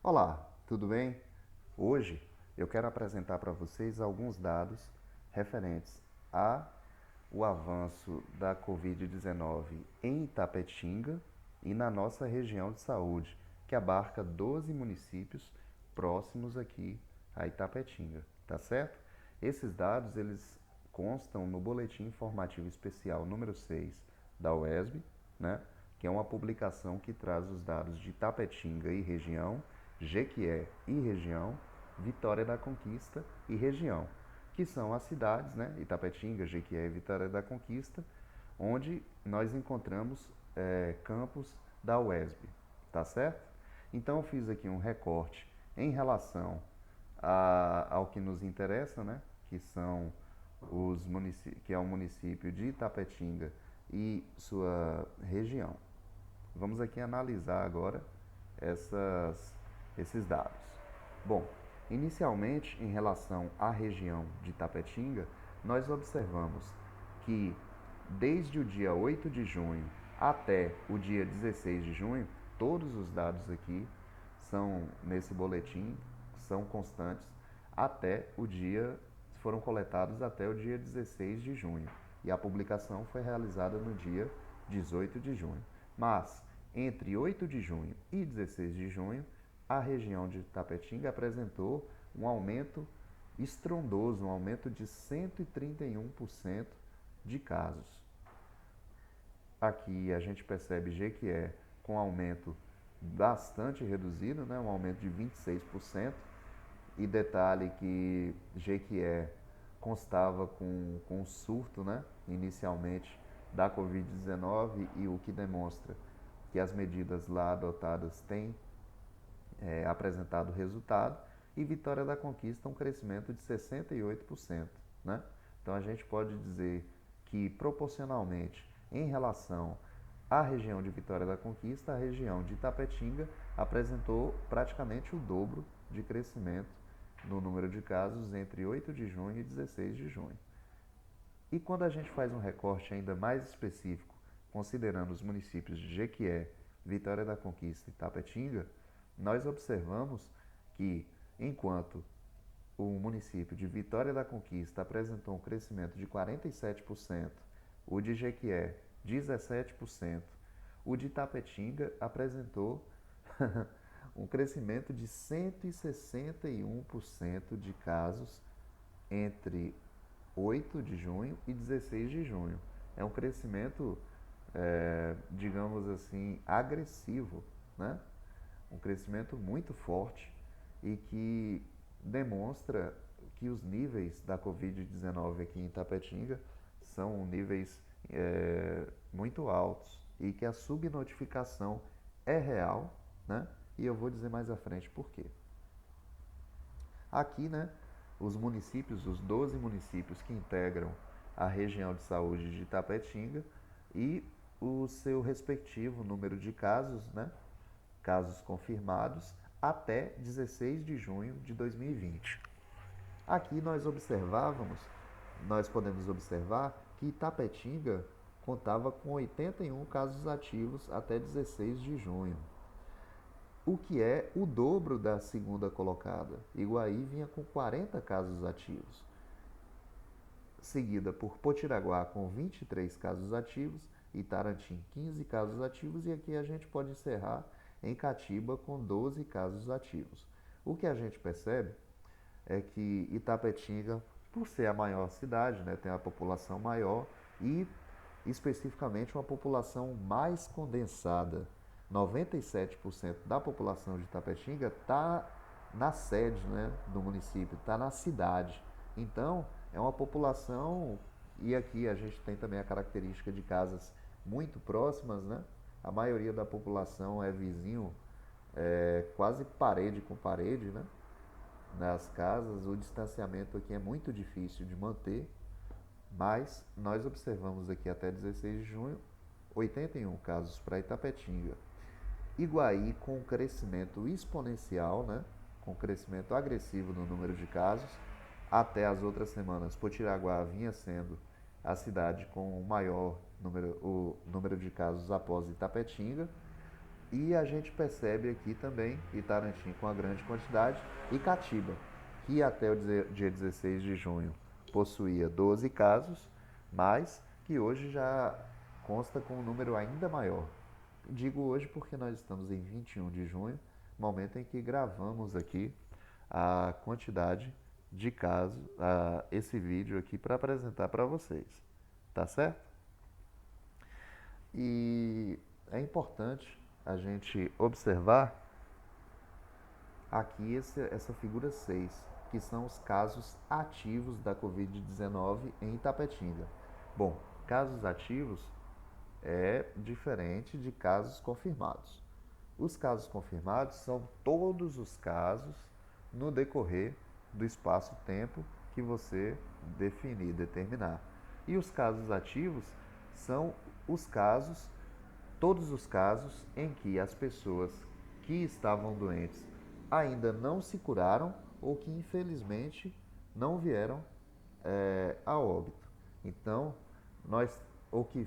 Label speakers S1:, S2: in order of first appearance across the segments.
S1: Olá, tudo bem? Hoje eu quero apresentar para vocês alguns dados referentes ao avanço da Covid-19 em Itapetinga e na nossa região de saúde, que abarca 12 municípios próximos aqui a Itapetinga, tá certo? Esses dados eles constam no Boletim Informativo Especial número 6 da UESB, né? Que é uma publicação que traz os dados de Itapetinga e região, Jequié e região, Vitória da Conquista e região, que são as cidades, né, Itapetinga, Jequié e Vitória da Conquista, onde nós encontramos campos da UESB, tá certo? Então eu fiz aqui um recorte em relação ao que nos interessa, né, que são que é o município de Itapetinga e sua região. Vamos aqui analisar agora esses dados. Bom, inicialmente, em relação à região de Tapetinga, nós observamos que desde o dia 8 de junho até o dia 16 de junho, todos os dados aqui são nesse boletim, são constantes até o dia, foram coletados até o dia 16 de junho. E a publicação foi realizada no dia 18 de junho. Mas entre 8 de junho e 16 de junho, a região de Tapetinga apresentou um aumento estrondoso, um aumento de 131% de casos. Aqui a gente percebe Jequié com aumento bastante reduzido, né? Um aumento de 26%. E detalhe que Jequié constava com um surto, né? Inicialmente da Covid-19, e o que demonstra que as medidas lá adotadas têm apresentado resultado, e Vitória da Conquista um crescimento de 68%. Né? Então a gente pode dizer que proporcionalmente em relação à região de Vitória da Conquista, a região de Itapetinga apresentou praticamente o dobro de crescimento no número de casos entre 8 de junho e 16 de junho. E quando a gente faz um recorte ainda mais específico, considerando os municípios de Jequié, Vitória da Conquista e Itapetinga, nós observamos que, enquanto o município de Vitória da Conquista apresentou um crescimento de 47%, o de Jequié 17%, o de Itapetinga apresentou um crescimento de 161% de casos entre 8 de junho e 16 de junho. É um crescimento, digamos assim, agressivo, né? Um crescimento muito forte e que demonstra que os níveis da Covid-19 aqui em Itapetinga são níveis muito altos e que a subnotificação é real, né? E eu vou dizer mais à frente por quê. Aqui, né, os municípios, os 12 municípios que integram a região de saúde de Itapetinga e o seu respectivo número de casos, né, casos confirmados, até 16 de junho de 2020. Aqui nós podemos observar que Itapetinga contava com 81 casos ativos até 16 de junho, o que é o dobro da segunda colocada. Iguaí vinha com 40 casos ativos, seguida por Potiraguá com 23 casos ativos, Itarantim 15 casos ativos, e aqui a gente pode encerrar em Catiba com 12 casos ativos. O que a gente percebe é que Itapetinga, por ser a maior cidade, né, tem a população maior e especificamente uma população mais condensada. 97% da população de Itapetinga está na sede, né, do município, está na cidade. Então, é uma população, e aqui a gente tem também a característica de casas muito próximas, né? A maioria da população é vizinho, quase parede com parede, né? Nas casas, o distanciamento aqui é muito difícil de manter, mas nós observamos aqui até 16 de junho 81 casos para Itapetinga. Iguaí com um crescimento exponencial, né? Com crescimento agressivo no número de casos. Até as outras semanas, Potiraguá vinha sendo a cidade com o maior número de casos após Itapetinga. E a gente percebe aqui também Itarantim com a grande quantidade e Catiba, que até o dia 16 de junho possuía 12 casos, mas que hoje já consta com um número ainda maior. Digo hoje porque nós estamos em 21 de junho, momento em que gravamos aqui a quantidade de casos, esse vídeo aqui para apresentar para vocês, tá certo? E é importante a gente observar aqui essa figura 6, que são os casos ativos da Covid-19 em Itapetinga. Bom, casos ativos é diferente de casos confirmados. Os casos confirmados são todos os casos no decorrer do espaço-tempo que você definir, determinar. E os casos ativos são os casos, todos os casos em que as pessoas que estavam doentes ainda não se curaram ou que infelizmente não vieram a óbito. Então, ou que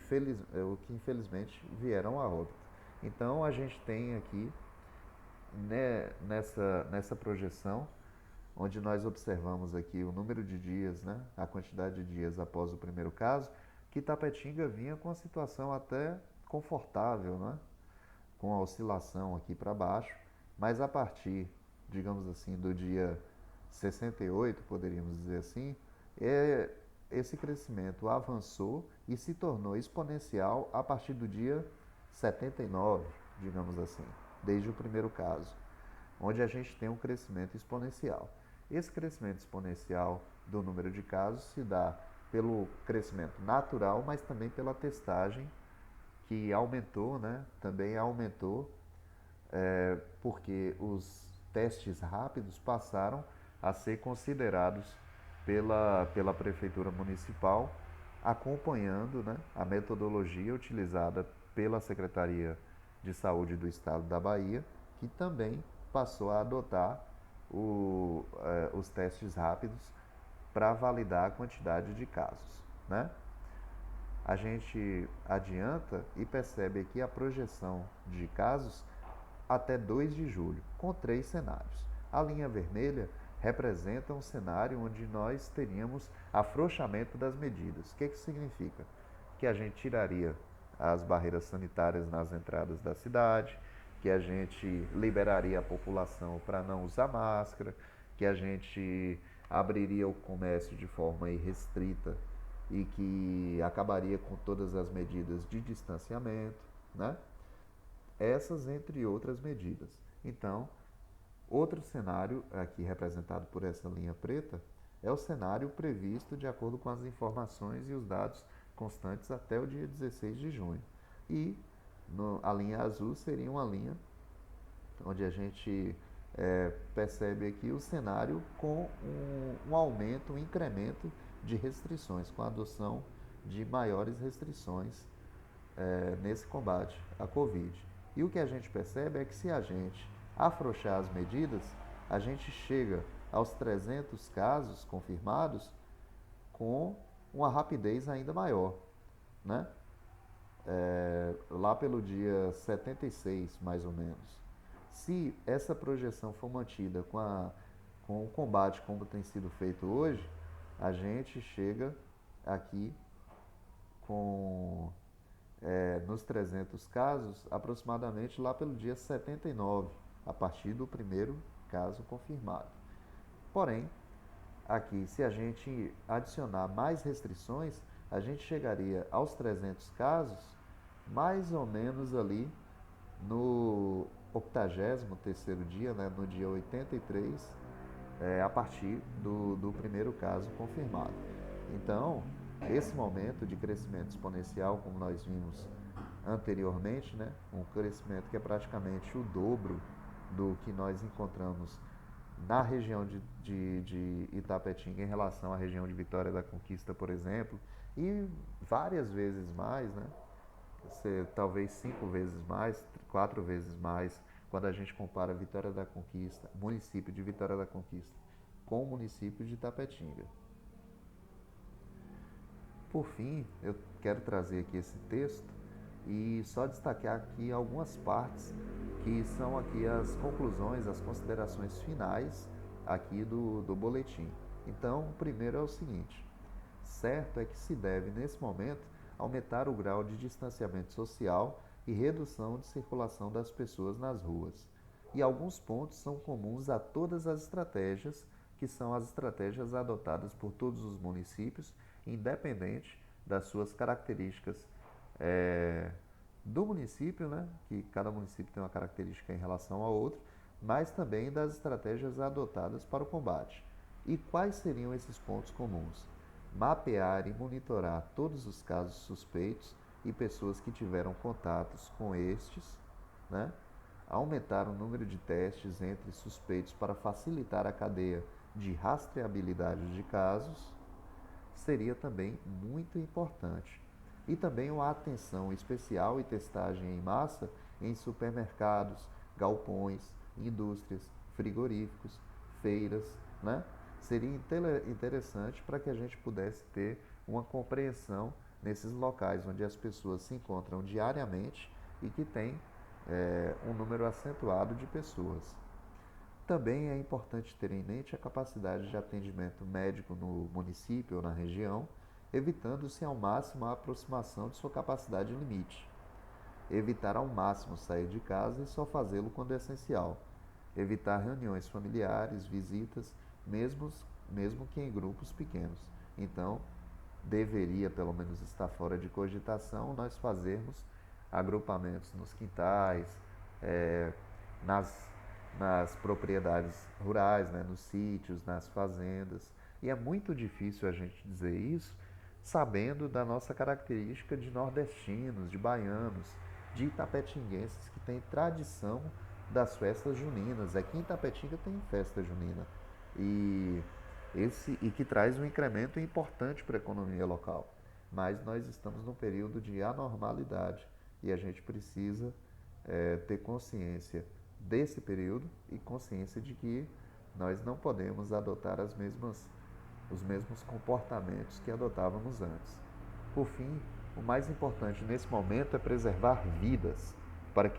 S1: infelizmente vieram a óbito. Então, a gente tem aqui, né, nessa projeção, onde nós observamos aqui o número de dias, né, a quantidade de dias após o primeiro caso, que Tapetinga vinha com uma situação até confortável, né, com a oscilação aqui para baixo, mas a partir, digamos assim, do dia 68, poderíamos dizer assim, esse crescimento avançou e se tornou exponencial a partir do dia 79, digamos assim, desde o primeiro caso, onde a gente tem um crescimento exponencial. Esse crescimento exponencial do número de casos se dá pelo crescimento natural, mas também pela testagem que aumentou, né? Também aumentou porque os testes rápidos passaram a ser considerados pela Prefeitura Municipal, acompanhando, né, a metodologia utilizada pela Secretaria de Saúde do Estado da Bahia, que também passou a adotar os testes rápidos para validar a quantidade de casos, né? A gente adianta e percebe aqui a projeção de casos até 2 de julho, com 3 cenários. A linha vermelha representa um cenário onde nós teríamos afrouxamento das medidas. O que isso significa? Que a gente tiraria as barreiras sanitárias nas entradas da cidade, que a gente liberaria a população para não usar máscara, que a gente abriria o comércio de forma irrestrita e que acabaria com todas as medidas de distanciamento, né? Essas entre outras medidas. Então, outro cenário aqui representado por essa linha preta é o cenário previsto de acordo com as informações e os dados constantes até o dia 16 de junho. E a linha azul seria uma linha onde a gente percebe aqui o cenário com um aumento, um incremento de restrições, com a adoção de maiores restrições nesse combate à Covid. E o que a gente percebe é que se a gente afrouxar as medidas, a gente chega aos 300 casos confirmados com uma rapidez ainda maior, né? Lá pelo dia 76, mais ou menos. Se essa projeção for mantida com o combate como tem sido feito hoje, a gente chega aqui com nos 300 casos, aproximadamente lá pelo dia 79, a partir do primeiro caso confirmado. Porém, aqui, se a gente adicionar mais restrições, a gente chegaria aos 300 casos, mais ou menos ali no 83º dia, né, no dia 83, a partir do primeiro caso confirmado. Então, esse momento de crescimento exponencial, como nós vimos anteriormente, né, um crescimento que é praticamente o dobro do que nós encontramos na região de Itapetinga em relação à região de Vitória da Conquista, por exemplo, e várias vezes mais, né? Talvez 5 vezes mais, 4 vezes mais, quando a gente compara Vitória da Conquista, município de Vitória da Conquista, com o município de Itapetinga. Por fim, eu quero trazer aqui esse texto e só destacar aqui algumas partes que são aqui as conclusões, as considerações finais aqui do boletim. Então, o primeiro é o seguinte: certo é que se deve, nesse momento, aumentar o grau de distanciamento social e redução de circulação das pessoas nas ruas. E alguns pontos são comuns a todas as estratégias, que são as estratégias adotadas por todos os municípios, independente das suas características do município, né? Que cada município tem uma característica em relação ao outro, mas também das estratégias adotadas para o combate. E quais seriam esses pontos comuns? Mapear e monitorar todos os casos suspeitos e pessoas que tiveram contatos com estes, né? Aumentar o número de testes entre suspeitos para facilitar a cadeia de rastreabilidade de casos seria também muito importante. E também uma atenção especial e testagem em massa em supermercados, galpões, indústrias, frigoríficos, feiras, né? Seria interessante para que a gente pudesse ter uma compreensão nesses locais onde as pessoas se encontram diariamente e que tem um número acentuado de pessoas. Também é importante ter em mente a capacidade de atendimento médico no município ou na região, evitando-se ao máximo a aproximação de sua capacidade limite. Evitar ao máximo sair de casa e só fazê-lo quando é essencial. Evitar reuniões familiares, visitas, mesmo que em grupos pequenos. Então, deveria pelo menos estar fora de cogitação nós fazermos agrupamentos nos quintais, nas, nas propriedades rurais, né, nos sítios, nas fazendas. E é muito difícil a gente dizer isso sabendo da nossa característica de nordestinos, de baianos, de itapetinguenses que têm tradição das festas juninas. Aqui em Itapetinga tem festa junina e que traz um incremento importante para a economia local. Mas nós estamos num período de anormalidade e a gente precisa ter consciência desse período e consciência de que nós não podemos adotar os mesmos comportamentos que adotávamos antes. Por fim, o mais importante nesse momento é preservar vidas para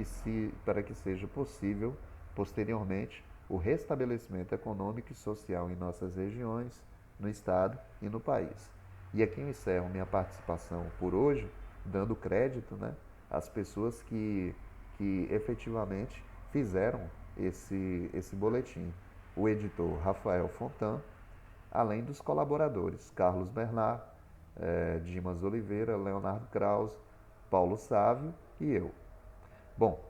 S1: que seja possível, posteriormente, o restabelecimento econômico e social em nossas regiões, no Estado e no país. E aqui eu encerro minha participação por hoje, dando crédito, né, às pessoas que efetivamente fizeram esse boletim. O editor Rafael Fontan, além dos colaboradores Carlos Bernard, Dimas Oliveira, Leonardo Krause, Paulo Sávio e eu. Bom,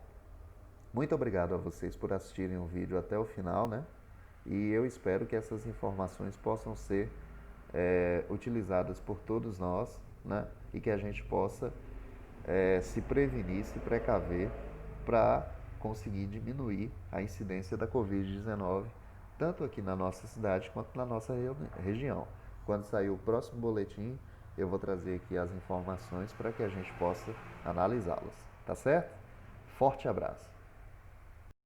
S1: muito obrigado a vocês por assistirem o vídeo até o final, né? E eu espero que essas informações possam ser utilizadas por todos nós, né? E que a gente possa se prevenir, se precaver para conseguir diminuir a incidência da Covid-19, tanto aqui na nossa cidade quanto na nossa região. Quando sair o próximo boletim, eu vou trazer aqui as informações para que a gente possa analisá-las. Tá certo? Forte abraço!